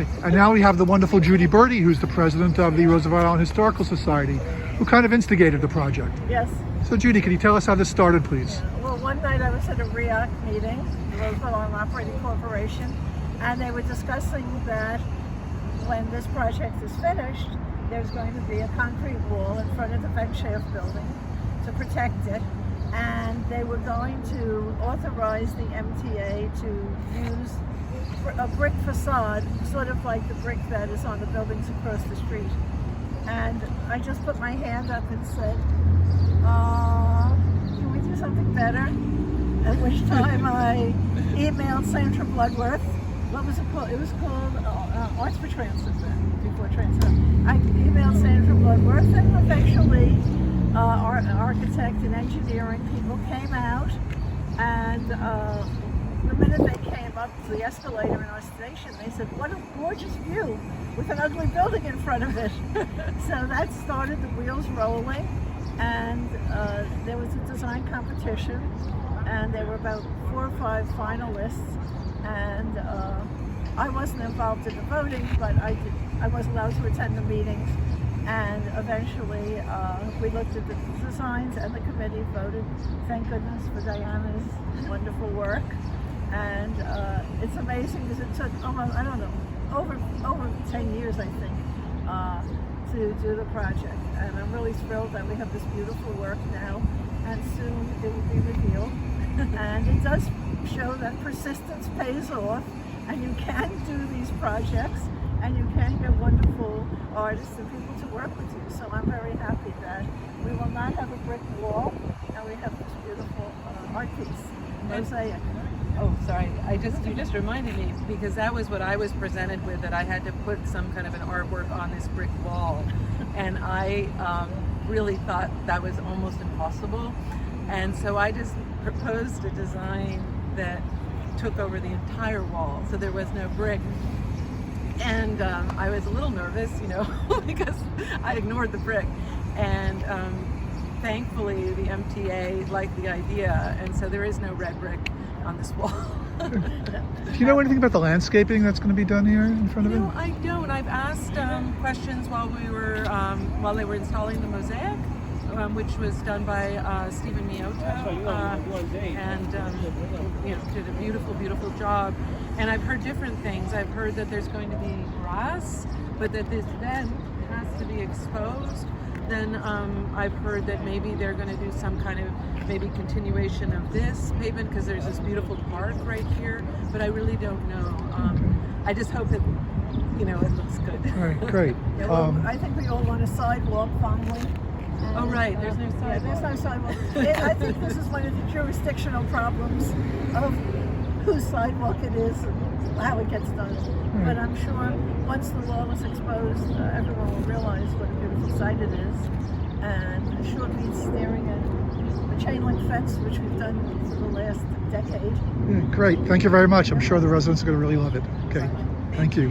Okay. And now we have the wonderful Judy Berdy, who's the president of the Roosevelt Island Historical Society, who kind of instigated the project. Yes. So Judy, can you tell us how this started, please? Well, one night I was at a RIHS meeting, the Roosevelt Island Operating Corporation, and they were discussing that when this project is finished, there's going to be a concrete wall in front of the vent shaft building to protect it, and they were going to authorize the MTA to use a brick facade, sort of like the brick that is on the buildings across the street. And I just put my hand up and said, can we do something better? At which time I emailed Sandra Bloodworth. What was it called? It was called Arts for Transit then, before Transit. I emailed Sandra Bloodworth, and eventually our architect and engineering people came out, and the minute they came up to the escalator in our station, they said, "What a gorgeous view with an ugly building in front of it." So that started the wheels rolling, and there was a design competition, and there were about 4 or 5 finalists, and I wasn't involved in the voting, but I was allowed to attend the meetings, and eventually we looked at the designs, and the committee voted, thank goodness, for Diana's wonderful work. And it's amazing because it took almost, I don't know, over 10 years, I think, to do the project. And I'm really thrilled that we have this beautiful work now, and soon it will be revealed. And it does show that persistence pays off, and you can do these projects, and you can get wonderful artists and people to work with you. So I'm very happy that we will not have a brick wall, and we have this beautiful art piece, mosaic. Oh, sorry. You just reminded me, because that was what I was presented with, that I had to put some kind of an artwork on this brick wall, and I really thought that was almost impossible, and so I just proposed a design that took over the entire wall, so there was no brick. And I was a little nervous, because I ignored the brick, and thankfully the MTA liked the idea, and so there is no red brick on this wall. Do you know anything about the landscaping that's going to be done here in front of it? No, I don't. I've asked questions while they were installing the mosaic, which was done by Stephen Miyota, and did a beautiful, beautiful job. And I've heard different things. I've heard that there's going to be grass, but that this vent has to be exposed. Then I've heard that maybe they're going to do some kind of continuation of this pavement, because there's this beautiful park right here, but I really don't know. I just hope that it looks good. All right, great. Yeah, well, I think we all want a sidewalk finally. And, oh right, there's no sidewalk. Yeah, there's no sidewalk. I think this is one of the jurisdictional problems of whose sidewalk it is and how it gets done. But I'm sure once the wall is exposed, everyone will realize what a beautiful site it is, and it sure beats staring at the chain link fence, which we've done for the last decade. Yeah, great. Thank you very much. I'm sure the residents are going to really love it. Okay. Thank you.